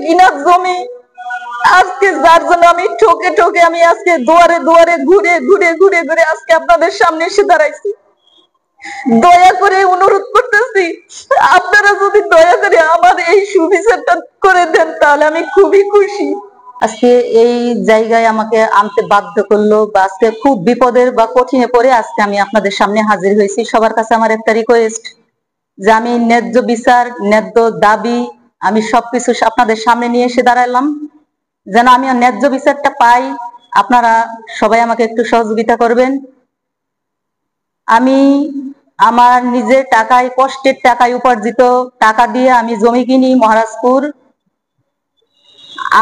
কিনা জমি আজকে যার জন্য আমি ঠকে ঠকে আমি আজকে দুয়ারে দুয়ারে ঘুরে ঘুরে ঘুরে ঘুরে আজকে আপনাদের সামনে এসে দাঁড়াইছি। দয়া করে অনুরোধ করতেছি, আপনারা যদি দয়া করে আমার এই সুবিচারটা করে দেন তাহলে আমি খুবই খুশি। আজকে এই জায়গায় আমাকে আনতে বাধ্য করলো বা আজকে খুব বিপদের বা কঠিনে পড়ে আজকে আমি আপনাদের সামনে হাজির হয়েছি। সবার কাছে আমার একটা রিকোয়েস্ট যে আমি ন্যায্য বিচার, ন্যায্য দাবি আমি সবকিছু আপনাদের সামনে নিয়ে এসে দাঁড়ালাম, যেন আমি ন্যায্য বিচারটা পাই। আপনারা সবাই আমাকে একটু সহযোগিতা করবেন। আমি আমার নিজের টাকায়, কষ্টের টাকায় উপার্জিত টাকা দিয়ে আমি জমি কিনি মহারাজপুর।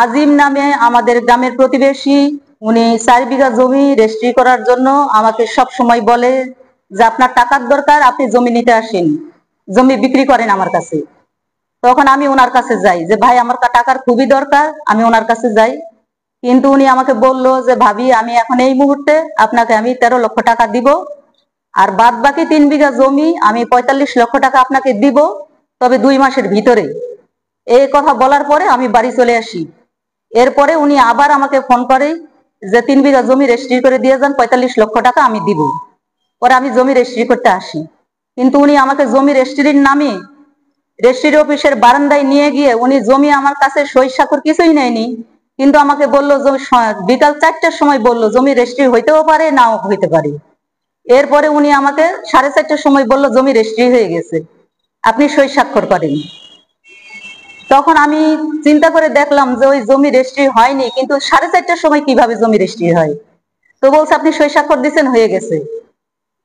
আজিম নামে আমাদের গ্রামের প্রতিবেশী, উনি 4 বিঘা জমি রেজিস্ট্রি করার জন্য আমাকে সব সময় বলে যে আপনার টাকার দরকার, আপনি জমি নিতে আসেন, জমি বিক্রি করেন আমার কাছে। তখন আমি ওনার কাছে যাই যে ভাই আমার টাকার খুবই দরকার, আমি ওনার কাছে যাই। কিন্তু উনি আমাকে বলল যে ভাবি আমি এখন এই মুহূর্তে আপনাকে আমি 13 লক্ষ টাকা দিব, আর বাদ বাকি 3 বিঘা জমি আমি 45 লক্ষ টাকা আপনাকে দিব, তবে 2 মাসের ভিতরে। এই কথা বলার পরে আমি বাড়ি চলে আসি। এরপরে উনি আবার আমাকে ফোন করে যে 3 বিঘা জমি রেজিস্ট্রি করে দিয়ে যান, 45 লক্ষ টাকা আমি দিব। পরে আমি জমি রেজিস্ট্রি করতে আসি, কিন্তু উনি আমাকে জমি রেজিস্ট্রির নামে রেজিস্ট্রি অফিসের বারান্দায় নিয়ে গিয়ে উনি জমি আমার কাছে সই স্বাক্ষর কিছুই নেয়নি, কিন্তু আমাকে বললো বিকাল 4টার সময় বললো জমি রেজিস্ট্রি হইতেও পারে নাও হইতে পারে। এরপরে উনি আমাকে 4:30টার সময় বললো জমি রেজিস্ট্রি হয়ে গেছে, আপনি সই স্বাক্ষর করেন। তখন আমি চিন্তা করে দেখলাম যে ওই জমি রেজিস্ট্রি হয়নি, কিন্তু 4:30টার সময় কিভাবে জমি রেজিস্ট্রি হয়? তো বলছে আপনি সই স্বাক্ষর দিচ্ছেন, হয়ে গেছে।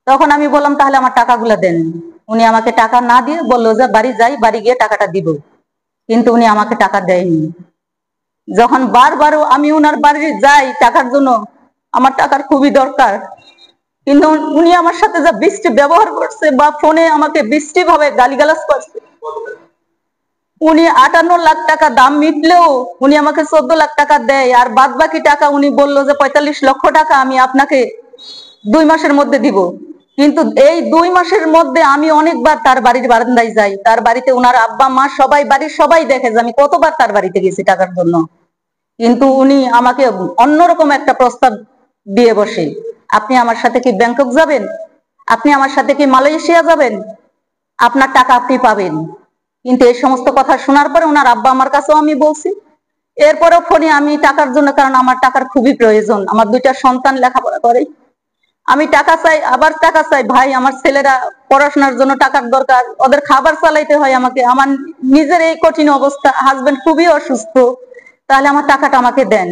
তখন আমি বললাম তাহলে আমার টাকাগুলো দেন। উনি আমাকে টাকা না দিয়ে বললো যে বাড়ি যাই, বাড়ি গিয়ে টাকাটা দিব, কিন্তু উনি আমাকে টাকা দেয়নি। যখন বারবার আমি ওনার বাড়ি যাই টাকার জন্য, আমার টাকার খুবই দরকার, কিন্তু উনি আমার সাথে যা বিশ্রী ব্যবহার করছে বা ফোনে আমাকে বিশ্রী ভাবে গালিগালাজ করছে। উনি 58 লাখ টাকা দাম মিটলেও উনি আমাকে 14 লাখ টাকা দেয়, আর বাদ বাকি টাকা উনি বললো যে 45 লক্ষ টাকা আমি আপনাকে 2 মাসের মধ্যে দিব। কিন্তু এই 2 মাসের মধ্যে আমি অনেকবার তার বাড়ির বারান্দায় যাই, তার বাড়িতে ওনার আব্বা মা সবাই, বাড়ির সবাই দেখে যে আমি কতবার তার বাড়িতে গেছি টাকার জন্য। কিন্তু উনি আমাকে অন্যরকম একটা প্রস্তাব দিয়ে বসে, আপনি আমার সাথে কি ব্যাংকক যাবেন, আপনি আমার সাথে কি মালয়েশিয়া যাবেন, আপনার টাকা আপনি পাবেন। কিন্তু এই সমস্ত কথা শোনার পরে ওনার আব্বা আমার কাছেও আমি বলছি। এরপরেও ফোনে আমি টাকার জন্য, কারণ আমার টাকার খুবই প্রয়োজন, আমার 2টা সন্তান লেখাপড়া করে, আমি টাকা চাই, আবার টাকা চাই। ভাই আমার ছেলেরা পড়াশোনার জন্য টাকার দরকার, ওদের খাবার চালাইতে হয় আমাকে, আমার নিজের এই কঠিন অবস্থা, হাজবেন্ড খুবই অসুস্থ, তাহলে আমার টাকাটা আমাকে দেন।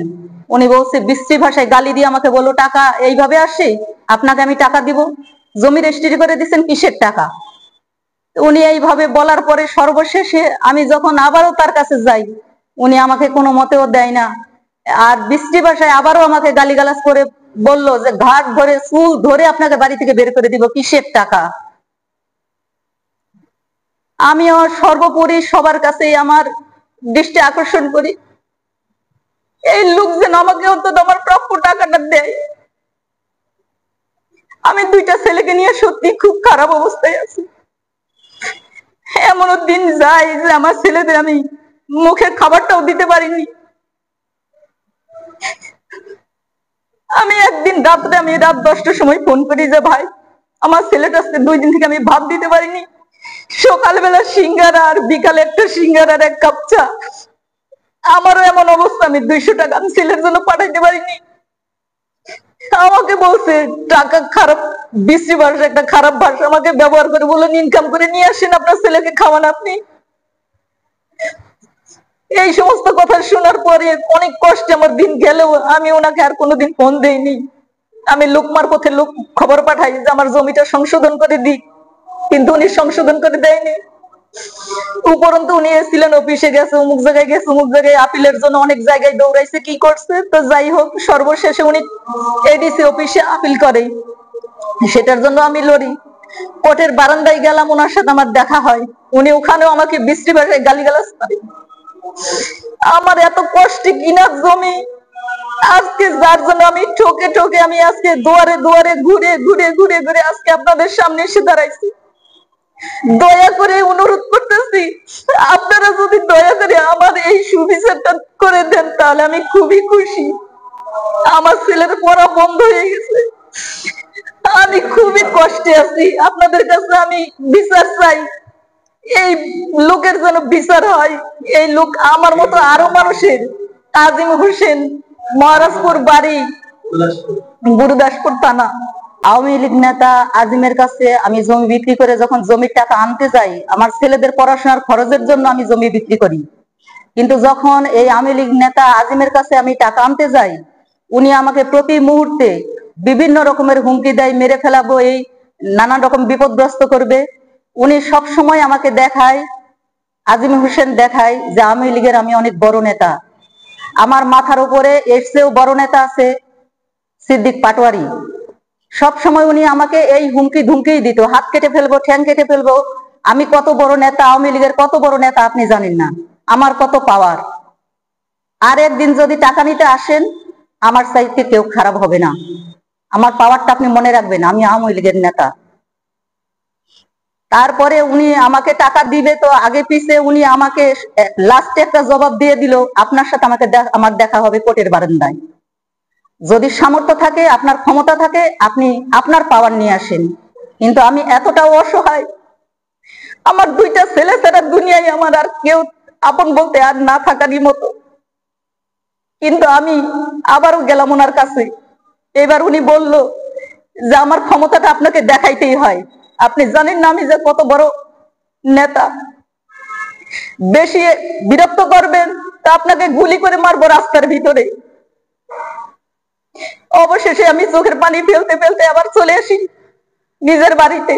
উনি বলছে বিশ্রী ভাষায় গালি দিয়ে আমাকে বললো টাকা এইভাবে আসে, আপনাকে আমি টাকা দিব, জমি রেজিস্ট্রি করে দিচ্ছেন, কিসের টাকা? উনি এইভাবে বলার পরে সর্বশেষে আমি যখন আবারও তার কাছে যাই, উনি আমাকে কোনো মতেও দেয় না, আর বিশ্রী ভাষায় আবারও আমাকে গালিগালাজ করে বললো যে ঘাট ধরে চুল ধরে আপনাকে বাড়ি থেকে বের করে দিব, কিসের টাকা? আমি সর্বোপরি সবার কাছে আমার দৃষ্টি আকর্ষণ করি, এই লোক যেন আমাকে অন্তত আমার প্রাপ্য টাকাটা দেয়। আমি 2টা ছেলেকে নিয়ে সত্যি খুব খারাপ অবস্থায় আছি। এমনও দিন যায় যে আমার ছেলেদের আমি মুখের খাবারটাও দিতে পারিনি। আমি একদিন রাত্রে, আমি রাত 10টার সময় ফোন করি যে ভাই আমার ছেলেটা আজকে 2 দিন থেকে আমি ভাত দিতে পারিনি, সকালবেলা সিঙ্গারা আর বিকালে একটা সিঙ্গারা আর 1 কাপ চা। আমারও এমন অবস্থা, আমি 200 টাকা আমি ছেলের জন্য পাঠাইতে পারিনি। আমাকে বলছে টাকা খারাপ, বিশ্রী ভাষা, একটা খারাপ ভাষা আমাকে ব্যবহার করে বললেন ইনকাম করে নিয়ে আসেন, আপনার ছেলেকে খাওয়ান আপনি। এই সমস্ত কথা শোনার পরে অনেক কষ্টে আমার দিন গেলেও আমি ওনাকে আর কোনোদিন ফোন দেইনি। আমি লোকমার পথে লোক খবর পাঠাই যে আমার জমিটা সংশোধন করে দিক, কিন্তু উনি সংশোধন করে দেয়নি। উপরন্তু উনি এসেছিলেন, অফিসে গেছে, অমুক জায়গায় গেছে, অমুক জায়গায় আপিলের জন্য অনেক জায়গায় দৌড়াইছে, কি করছে, তো যাই হোক সর্বশেষে উনি এডিসি অফিসে আপিল করে, সেটার জন্য আমি লড়ি। কোর্টের বারান্দায় গেলাম, ওনার সাথে আমার দেখা হয়, উনি ওখানেও আমাকে বিশ্রী ভাষায় গালিগালাজ করে। আমার এত কষ্টে কিনা জমি আজকে যার জন্য আমি ঠকে ঠকে আমি আজকে দুয়ারে দুয়ারে ঘুরে ঘুরে ঘুরে ঘুরে আজকে আপনাদের সামনে এসে দাঁড়াইছি। দয়া করে অনুরোধ করতেছি, আপনারা যদি দয়া করে আমার এই সুবিচারটা করে দেন তাহলে আমি খুবই খুশি। আমার ছেলের পড়া বন্ধ হয়ে গেছে, আমি খুবই কষ্টে আছি। আপনাদের কাছে আমি বিচার চাই, এই লোকের যেন বিচার হয়। এই লোক আমার মতো আরো মানুষের, আজিম হোসেন, মহারাজপুর বাড়ি, গুরুদাসপুর থানা। আওয়ামী লীগ নেতা আজিমের কাছে আমি জমি বিক্রি করে যখন জমির টাকা আনতে যাই, আমার ছেলেদের পড়াশোনার খরচের জন্য আমি জমি বিক্রি করি। কিন্তু যখন এই আওয়ামী লীগ নেতা আজিমের কাছে আমি টাকা আনতে যাই, উনি আমাকে প্রতি মুহূর্তে বিভিন্ন রকমের হুমকি দেয়, মেরে ফেলাবো, এই নানান রকম বিপদগ্রস্ত করবে। উনি সব সময় আমাকে দেখায়, আজিম হোসেন দেখায় যে আওয়ামী লীগের আমি অনেক বড় নেতা। আমার মাথার উপরে এর চেয়েও বড় নেতা আছে সিদ্দিক পাটোয়ারি। সব সময় উনি আমাকে এই হুমকি ধুমকিই দিত, হাত কেটে ফেলবো, ঠ্যাং কেটে ফেলবো। আমি কত বড় নেতা, আওয়ামী লীগের কত বড় নেতা আপনি জানেন না, আমার কত পাওয়ার। আর একদিন যদি টাকা নিতে আসেন, আমার চাইতে কেউ খারাপ হবে না। আমার পাওয়ারটা আপনি মনে রাখবেন, আমি আওয়ামী লীগের নেতা। তারপরে উনি আমাকে টাকা দিবে তো আগে পিছে উনি আমাকে লাস্টে একটা জবাব দিয়ে দিল, আপনার সাথে আমার দেখা হবে কোর্টের বারান্দায়। যদি সামর্থ্য থাকে, আপনার ক্ষমতা থাকে, আপনি আপনার পাওয়ার নিয়ে আসেন। কিন্তু আমি এতটাও অসহায়, আমার দুইটা ছেলে ছাড়া দুনিয়ায় আমার আর কেউ আপন বলতে আর না থাকারই মতো। কিন্তু আমি আবারও গেলাম ওনার কাছে। এবার উনি বলল যে আমার ক্ষমতাটা আপনাকে দেখাইতেই হয়। আপনি জানেন না আমি যে কত বড় নেতা, বেশি বিরক্ত করবেন তা আপনাকে গুলি করে মারবো রাস্তার ভিতরে। অবশেষে আমি চোখের পানি ফেলতে ফেলতে আবার চলে আসি নিজের বাড়িতে।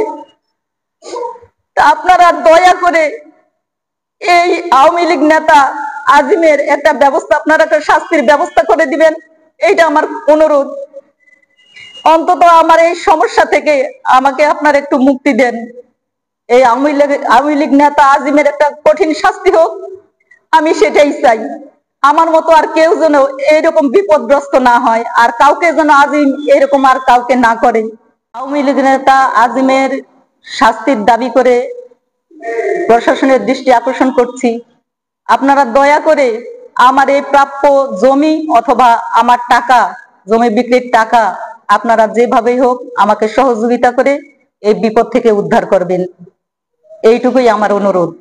তা আপনারা দয়া করে এই আওয়ামী লীগ নেতা আজিমের একটা ব্যবস্থা, আপনারা একটা শাস্তির ব্যবস্থা করে দিবেন, এইটা আমার অনুরোধ। অন্তত আমার এই সমস্যা থেকে আমাকে আপনারা একটু মুক্তি দেন। এই আওয়ামী লীগ নেতা আজিমের একটা কঠিন শাস্তি হোক, আমি সেটাই চাই। আমার মতো আর কেউ যেন এইরকম বিপদগ্রস্ত না হয়, আর কাউকে যেন আজিম এরকম আর কাউকে না করে। আওয়ামী লীগ নেতা আজিমের শাস্তির দাবি করে প্রশাসনের দৃষ্টি আকর্ষণ করছি, আপনারা দয়া করে আমার এই প্রাপ্য জমি অথবা আমার টাকা, জমি বিক্রির টাকা আপনারা যেভাবেই হোক আমাকে সহযোগিতা করে এই বিপদ থেকে উদ্ধার করবেন, এইটুকুই আমার অনুরোধ।